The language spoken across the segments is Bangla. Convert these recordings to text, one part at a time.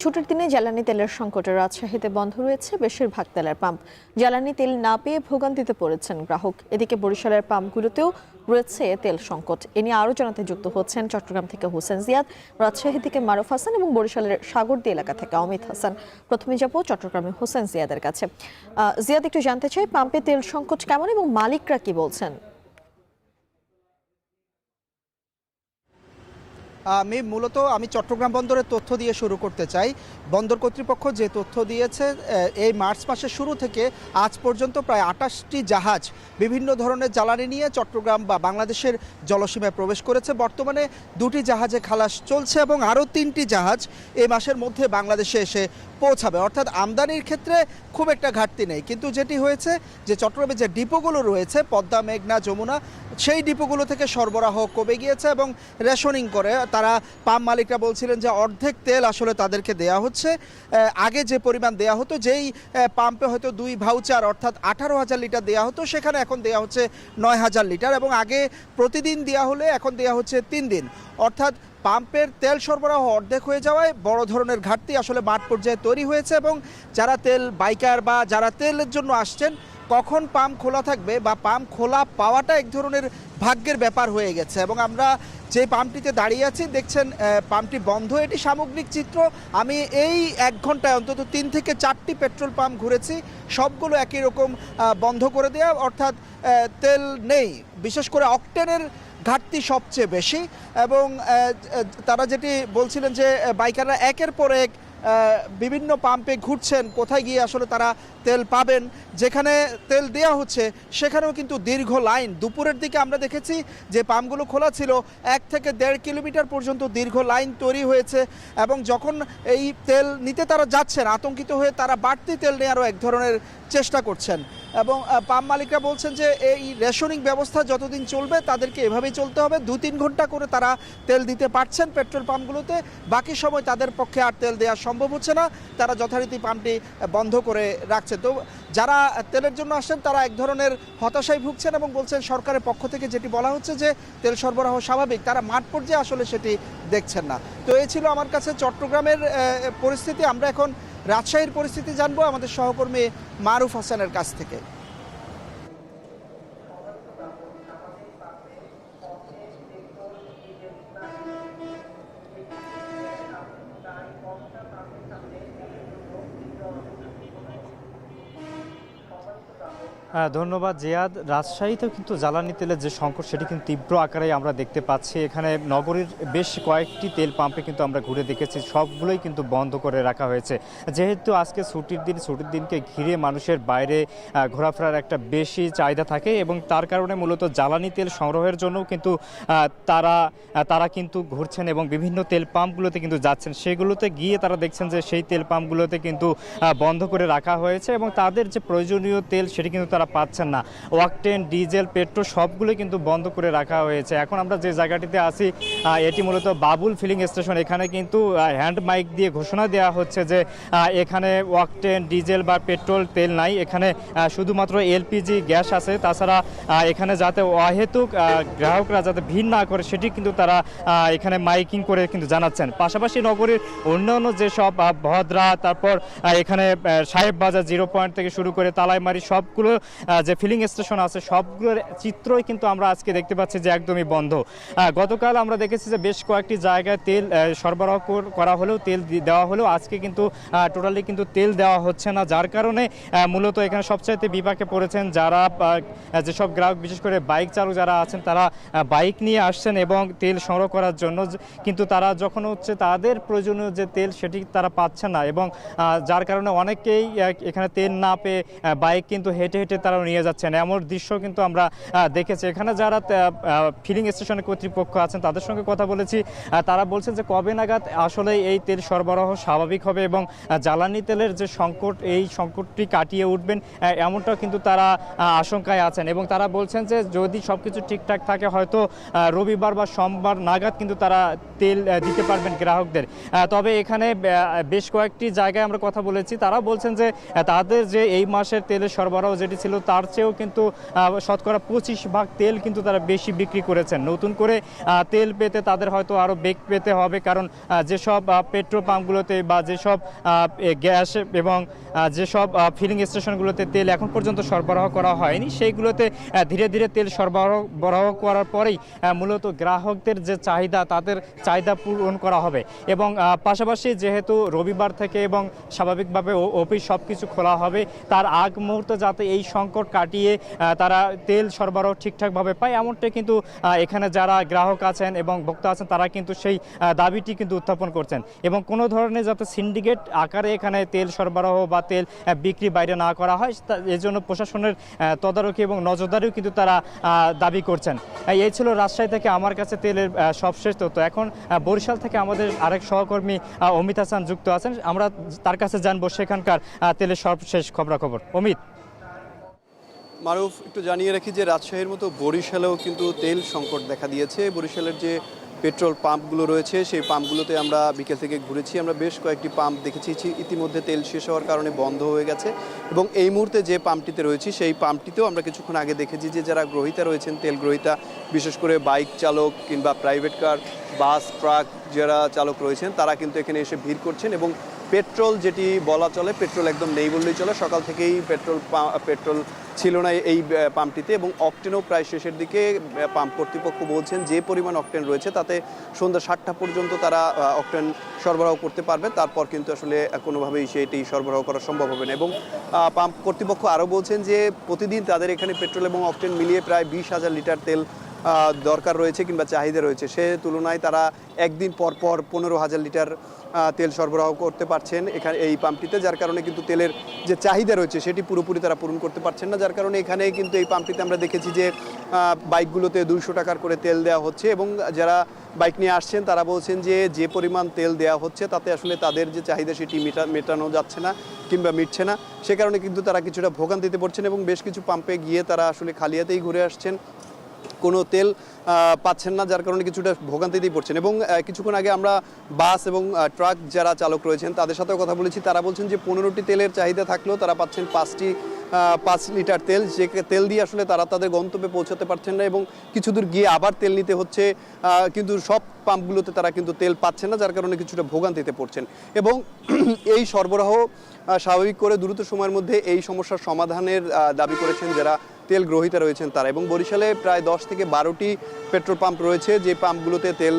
ছুটির দিনে জ্বালানি তেলের সংকটে রাজশাহীতে বন্ধ রয়েছে বেশিরভাগ তেলের পাম্প। জ্বালানি তেল না পেয়ে ভোগান্তিতে পড়েছেন গ্রাহক। এদিকে বরিশালের পাম্পগুলোতেও রয়েছে তেল সংকট। এ নিয়ে আরও জানাতে যুক্ত হচ্ছেন চট্টগ্রাম থেকে হোসেন জিয়াদ, রাজশাহী থেকে মারুফ হাসান এবং বরিশালের সাগরদী এলাকা থেকে অমিত হাসান। প্রথমে যাব চট্টগ্রামে হোসেন জিয়াদের কাছে। জিয়াদ, একটু জানতে চাই পাম্পে তেল সংকট কেমন এবং মালিকরা কি বলছেন? আমি চট্টগ্রাম বন্দরের তথ্য দিয়ে শুরু করতে চাই। বন্দর কর্তৃপক্ষ যে তথ্য দিয়েছে, এই মার্চ মাসের শুরু থেকে আজ পর্যন্ত প্রায় 28টি জাহাজ বিভিন্ন ধরনের জ্বালানি নিয়ে চট্টগ্রাম বা বাংলাদেশের জলসীমায় প্রবেশ করেছে। বর্তমানে 2টি জাহাজে খালাস চলছে এবং আরও 3টি জাহাজ এই মাসের মধ্যে বাংলাদেশে এসে পৌঁছাবে। অর্থাৎ আমদানির ক্ষেত্রে খুব একটা ঘাটতি নেই, কিন্তু যেটি হয়েছে যে চট্টগ্রামে যে ডিপোগুলো রয়েছে পদ্মা, মেঘনা, যমুনা, সেই ডিপোগুলো থেকে সরবরাহ কমে গিয়েছে এবং রেশনিং করে তারা পাম্প মালিকরা বলছিলেন যে অর্ধেক তেল আসলে তাদেরকে দেয়া হচ্ছে। আগে যে পরিমাণ দেয়া হতো, যেই পাম্পে হয়তো 2 ভাউচার অর্থাৎ 18,000 লিটার দেয়া হতো, সেখানে এখন দেয়া হচ্ছে 9,000 লিটার এবং আগে প্রতিদিন দেয়া হলে এখন দেয়া হচ্ছে 3 দিন। অর্থাৎ পাম্পের তেল সরবরাহ অর্ধেক হয়ে যাওয়ায় বড় ধরনের ঘাটতি আসলে মাঠ পর্যায়ে তৈরি হয়েছে এবং যারা তেল বাইকার বা যারা তেলের জন্য আসছেন, কখন পাম্প খোলা থাকবে বা পাম্প খোলা পাওয়াটা এক ধরনের ভাগ্যের ব্যাপার হয়ে গেছে। এবং আমরা যে পাম্পটিতে দাঁড়িয়ে আছি দেখছেন পাম্পটি বন্ধ। এটি সামগ্রিক চিত্র। আমি এই 1 ঘন্টায় অন্তত 3 থেকে 4টি পেট্রোল পাম্প ঘুরেছি, সবগুলো একই রকম বন্ধ করে দেওয়া, অর্থাৎ তেল নেই। বিশেষ করে অকটেনের ঘাটতি সবচেয়ে বেশি এবং তারা যেটি বলছিলেন যে বাইকাররা একের পর এক বিভিন্ন পাম্পে ঘুরছেন, কোথায় গিয়ে আসলে তারা তেল পাবেন। যেখানে তেল দেয়া হচ্ছে সেখানেও কিন্তু দীর্ঘ লাইন। দুপুরের দিকে আমরা দেখেছি যে পাম্পগুলো খোলা ছিল, 1 থেকে 1.5 কিলোমিটার পর্যন্ত দীর্ঘ লাইন তৈরি হয়েছে এবং যখন এই তেল নিতে তারা যাচ্ছেন, আতঙ্কিত হয়ে তারা বাড়তি তেল নেওয়ারও এক ধরনের চেষ্টা করছেন। এবং পাম্প মালিকরা বলছেন যে এই রেশনিং ব্যবস্থা যতদিন চলবে তাদেরকে এভাবেই চলতে হবে। 2-3 ঘন্টা করে তারা তেল দিতে পারছেন পেট্রোল পাম্পগুলোতে, বাকি সময় তাদের পক্ষে আর তেল দেওয়া সম্ভব হচ্ছে না। তারা যথারীতি পাম্পটি বন্ধ করে রাখছে। তো যারা তেলের জন্য আসছেন তারা এক ধরনের হতাশায় ভুগছেন এবং বলছেন সরকারের পক্ষ থেকে যেটি বলা হচ্ছে যে তেল সরবরাহ স্বাভাবিক, তারা মাঠ পর্যায়ে আসলে সেটি দেখছেন না। তো এই ছিল আমার কাছে চট্টগ্রামের পরিস্থিতি। আমরা এখন রাজশাহীর পরিস্থিতি জানবো আমাদের সহকর্মী মারুফ হাসানের কাছ থেকে। ধন্যবাদ জিয়াদ। রাজশাহীতেও কিন্তু জ্বালানি তেলের যে সংকট সেটি কিন্তু তীব্র আকারে আমরা দেখতে পাচ্ছি। এখানে নগরীর বেশ কয়েকটি তেল পাম্পে কিন্তু আমরা ঘুরে দেখেছি, সবগুলোই কিন্তু বন্ধ করে রাখা হয়েছে। যেহেতু আজকে ছুটির দিনকে ঘিরে মানুষের বাইরে ঘোরাফেরার একটা বেশি চাহিদা থাকে এবং তার কারণে মূলত জ্বালানি তেল সংগ্রহের জন্য কিন্তু তারা কিন্তু ঘুরছেন এবং বিভিন্ন তেল পাম্পগুলোতে কিন্তু যাচ্ছেন। সেগুলোতে গিয়ে তারা দেখছেন যে সেই তেল পাম্পগুলোতে কিন্তু বন্ধ করে রাখা হয়েছে এবং তাদের যে প্রয়োজনীয় তেল সেটি কিন্তু তারা পাচ্ছেন না। ওয়াকটেন, ডিজেল, পেট্রোল সবগুলো কিন্তু বন্ধ করে রাখা হয়েছে। এখন আমরা যে জায়গাটিতে আছি এটি মূলত বাবুল ফিলিং স্টেশন। এখানে কিন্তু হ্যান্ড মাইক দিয়ে ঘোষণা দেওয়া হচ্ছে যে এখানে ওয়াকটেন, ডিজেল বা পেট্রোল তেল নাই, এখানে শুধুমাত্র এলপিজি গ্যাস আছে। তাছাড়া এখানে যাতে অহেতুক গ্রাহকরা যাতে ভিড় না করে সেটি কিন্তু তারা এখানে মাইকিং করে কিন্তু জানাচ্ছেন। পাশাপাশি নগরীর অন্যান্য যেসব ভদ্রা, তারপর এখানে সাহেব বাজার 0 পয়েন্ট থেকে শুরু করে তালাইমারি সবগুলো যে ফিলিং স্টেশন আছে সবগুলোর চিত্রই কিন্তু আমরা আজকে দেখতে পাচ্ছি যে একদমই বন্ধ। গতকাল আমরা দেখেছি যে বেশ কয়েকটি জায়গায় তেল সরবরাহ করা হলেও, তেল দেওয়া হলেও আজকে কিন্তু টোটালি কিন্তু তেল দেওয়া হচ্ছে না, যার কারণে মূলত এখানে সবচাইতে বিপাকে পড়েছেন যারা যেসব গ্রাহক, বিশেষ করে বাইক চালক যারা আছেন, তারা বাইক নিয়ে আসছেন এবং তেল সংগ্রহ করার জন্য, কিন্তু তারা যখন হচ্ছে তাদের প্রয়োজনীয় যে তেল সেটি তারা পাচ্ছেন না এবং যার কারণে অনেকেই এখানে তেল না পেয়ে বাইক কিন্তু হেঁটে হেঁটে তারা নিয়ে যাচ্ছেন। এমন দৃশ্য কিন্তু আমরা দেখেছি। এখানে যারা ফিলিং স্টেশনের কর্তৃপক্ষ আছেন তাদের সঙ্গে কথা বলেছি, তারা বলছেন যে কবে নাগাদ আসলে এই তেল সরবরাহ স্বাভাবিক হবে এবং জ্বালানি তেলের যে সংকট, এই সংকটটি কাটিয়ে উঠবেন এমনটাও কিন্তু তারা আশঙ্কায় আছেন এবং তারা বলছেন যে যদি সব কিছু ঠিকঠাক থাকে হয়তো রবিবার বা সোমবার নাগাদ কিন্তু তারা তেল দিতে পারবেন গ্রাহকদের। তবে এখানে বেশ কয়েকটি জায়গায় আমরা কথা বলেছি, তারা বলছেন যে তাদের যে এই মাসের তেলের সরবরাহ যেটি ছিল ছিল তার চেয়েও কিন্তু শতকরা 25% তেল কিন্তু তারা বেশি বিক্রি করেছেন। নতুন করে তেল পেতে তাদের হয়তো আরও বেগ পেতে হবে, কারণ যেসব পেট্রোল পাম্পগুলোতে বা যেসব গ্যাস এবং যেসব ফিলিং স্টেশনগুলোতে তেল এখন পর্যন্ত সরবরাহ করা হয়নি সেইগুলোতে ধীরে ধীরে তেল সরবরাহ করার পরেই মূলত গ্রাহকদের যে চাহিদা তাদের চাহিদা পূরণ করা হবে। এবং পাশাপাশি যেহেতু রবিবার থেকে এবং স্বাভাবিকভাবে অফিস সব কিছু খোলা হবে, তার আগ মুহূর্তে যাতে এই সংকট কাটিয়ে তারা তেল সরবরাহ ঠিকঠাকভাবে পায়, এমনটাই কিন্তু এখানে যারা গ্রাহক আছেন এবং ভোক্তা আছেন তারা কিন্তু সেই দাবিটি কিন্তু উত্থাপন করছেন। এবং কোনো ধরনের যাতে সিন্ডিকেট আকারে এখানে তেল সরবরাহ বা তেল বিক্রি বাইরে না করা হয়, এর জন্য প্রশাসনের তদারকি এবং নজরদারিও কিন্তু তারা দাবি করছেন। এই ছিল রাজশাহী থেকে আমার কাছে তেলের সবশেষ তথ্য। এখন বরিশাল থেকে আমাদের আরেক সহকর্মী অমিত হাসান যুক্ত আছেন, আমরা তার কাছে জানবো সেখানকার তেলের সবশেষ খবরাখবর। অমিত। মারুফ, একটু জানিয়ে রাখি যে রাজশাহীর মতো বরিশালেও কিন্তু তেল সংকট দেখা দিয়েছে। বরিশালের যে পেট্রোল পাম্পগুলো রয়েছে সেই পাম্পগুলোতে আমরা বিকেল থেকে ঘুরেছি, আমরা বেশ কয়েকটি পাম্প দেখেছি ইতিমধ্যে তেল শেষ হওয়ার কারণে বন্ধ হয়ে গেছে। এবং এই মুহূর্তে যে পাম্পটিতে রয়েছি সেই পাম্পটিতেও আমরা কিছুক্ষণ আগে দেখেছি যে যারা গ্রহীতা রয়েছেন, তেল গ্রহীতা, বিশেষ করে বাইক চালক কিংবা প্রাইভেট কার, বাস, ট্রাক যারা চালক রয়েছেন তারা কিন্তু এখানে এসে ভিড় করছেন। এবং পেট্রোল যেটি বলা চলে, পেট্রোল একদম নেই বললেই চলে। সকাল থেকেই পেট্রোল ছিল না এই পাম্পটিতে, এবং অকটেনও প্রায় শেষের দিকে। পাম্প কর্তৃপক্ষ বলছেন যে পরিমাণ অকটেন রয়েছে তাতে সন্ধ্যা 7টা পর্যন্ত তারা অকটেন সরবরাহ করতে পারবে, তারপর কিন্তু আসলে কোনোভাবেই সেটি সরবরাহ করা সম্ভব হবে না। এবং পাম্প কর্তৃপক্ষ আরও বলছেন যে প্রতিদিন তাদের এখানে পেট্রোল এবং অকটেন মিলিয়ে প্রায় 20,000 লিটার তেল দরকার রয়েছে কিংবা চাহিদা রয়েছে। সে তুলনায় তারা একদিন পর 15,000 লিটার তেল সরবরাহ করতে পারছেন এখানে এই পাম্পটিতে, যার কারণে কিন্তু তেলের যে চাহিদা রয়েছে সেটি পুরোপুরি তারা পূরণ করতে পারছেন না। যার কারণে এখানে কিন্তু এই পাম্পটিতে আমরা দেখেছি যে বাইকগুলোতে 200 টাকার করে তেল দেওয়া হচ্ছে, এবং যারা বাইক নিয়ে আসছেন তারা বলছেন যে পরিমাণ তেল দেওয়া হচ্ছে তাতে আসলে তাদের যে চাহিদা সেটি মেটানো যাচ্ছে না কিংবা মিটছে না। সে কারণে কিন্তু তারা কিছুটা ভোগান্তিতে পড়ছেন, এবং বেশ কিছু পাম্পে গিয়ে তারা আসলে খালি হাতেই ঘুরে আসছেন, কোনো তেল পাচ্ছেন না, যার কারণে কিছুটা ভোগান্তিতেই পড়ছেন। এবং কিছুক্ষণ আগে আমরা বাস এবং ট্রাক যারা চালক রয়েছেন তাদের সাথেও কথা বলেছি, তারা বলছেন যে 15টি তেলের চাহিদা থাকলেও তারা পাচ্ছেন 5 লিটার তেল, যে তেল দিয়ে আসলে তারা তাদের গন্তব্যে পৌঁছাতে পারছেন না, এবং কিছু দূর গিয়ে আবার তেল নিতে হচ্ছে। কিন্তু সব পাম্পগুলোতে তারা কিন্তু তেল পাচ্ছেন না, যার কারণে কিছুটা ভোগান্তিতে পড়ছেন। এবং এই সরবরাহ স্বাভাবিক করে দ্রুত সময়ের মধ্যে এই সমস্যার সমাধানের দাবি করেছেন যারা তেল গ্রহীতা রয়েছেন তারা। এবং বরিশালে প্রায় 10 থেকে 12টি পেট্রোল পাম্প রয়েছে যে পাম্পগুলোতে তেল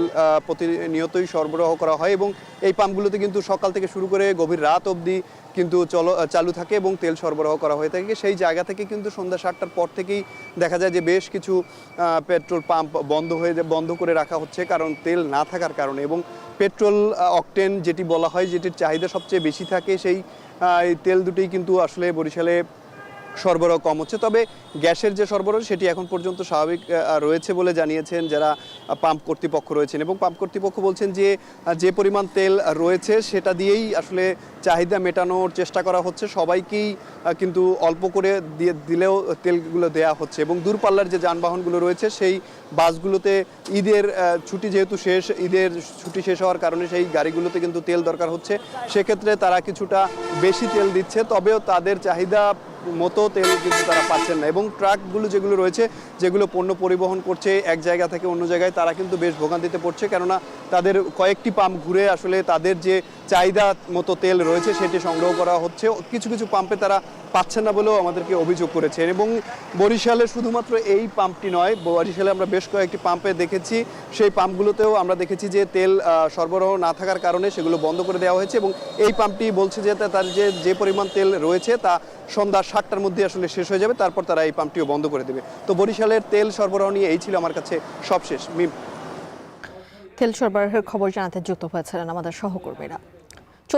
প্রতিনিয়তই সরবরাহ করা হয়, এবং এই পাম্পগুলোতে কিন্তু সকাল থেকে শুরু করে গভীর রাত অবধি কিন্তু চালু থাকে এবং তেল সরবরাহ করা হয়ে থাকে। সেই জায়গা থেকে কিন্তু সন্ধ্যা 7টার পর থেকেই দেখা যায় যে বেশ কিছু পেট্রোল পাম্প বন্ধ করে রাখা হচ্ছে, কারণ তেল না থাকার কারণে। এবং পেট্রোল অকটেন যেটি বলা হয়, যেটির চাহিদা সবচেয়ে বেশি থাকে, সেই তেল দুটোই কিন্তু আসলে বরিশালে সরবরাহ কম হচ্ছে। তবে গ্যাসের যে সরবরাহ সেটি এখন পর্যন্ত স্বাভাবিক রয়েছে বলে জানিয়েছেন যারা পাম্প কর্তৃপক্ষ রয়েছেন। এবং পাম্প কর্তৃপক্ষ বলছেন যে পরিমাণ তেল রয়েছে সেটা দিয়েই আসলে চাহিদা মেটানোর চেষ্টা করা হচ্ছে। সবাইকেই কিন্তু অল্প করে দিলেও তেলগুলো দেয়া হচ্ছে। এবং দূরপাল্লার যে যানবাহনগুলো রয়েছে সেই বাসগুলোতে ঈদের ছুটি যেহেতু শেষ, ঈদের ছুটি শেষ হওয়ার কারণে সেই গাড়িগুলোতে কিন্তু তেল দরকার হচ্ছে, সেক্ষেত্রে তারা কিছুটা বেশি তেল দিচ্ছে, তবেও তাদের চাহিদা মতো তেল কিন্তু তারা পাচ্ছেন না। এবং ট্রাকগুলো যেগুলো রয়েছে, যেগুলো পণ্য পরিবহন করছে এক জায়গা থেকে অন্য জায়গায়, তারা কিন্তু বেশ ভোগান্তিতে পড়ছে, কেননা তাদের কয়েকটি পাম্প ঘুরে আসলে তাদের যে চাহিদা মতো তেল রয়েছে সেটি সংগ্রহ করা হচ্ছে। কিছু কিছু পাম্পে তারা পাচ্ছেন না বলেও আমাদেরকে অভিযোগ করেছেন। এবং বরিশালে শুধুমাত্র এই পাম্পটি নয়, বরিশালে আমরা বেশ কয়েকটি পাম্পে দেখেছি, সেই পাম্পগুলোতেও আমরা দেখেছি যে তেল সরবরাহ না থাকার কারণে সেগুলো বন্ধ করে দেওয়া হয়েছে। এবং এই পাম্পটি বলছে যে তার যে পরিমাণ তেল রয়েছে তা সন্ধ্যা 7টার মধ্যে আসলে শেষ হয়ে যাবে, তারপর তারা এই পাম্পটিও বন্ধ করে দেবে। তো বরিশালের তেল সরবরাহ নিয়ে এই ছিল আমার কাছে সবশেষ। তেল সরবরাহের খবর জানাতে যুক্ত হয়েছিলেন আমাদের সহকর্মীরা।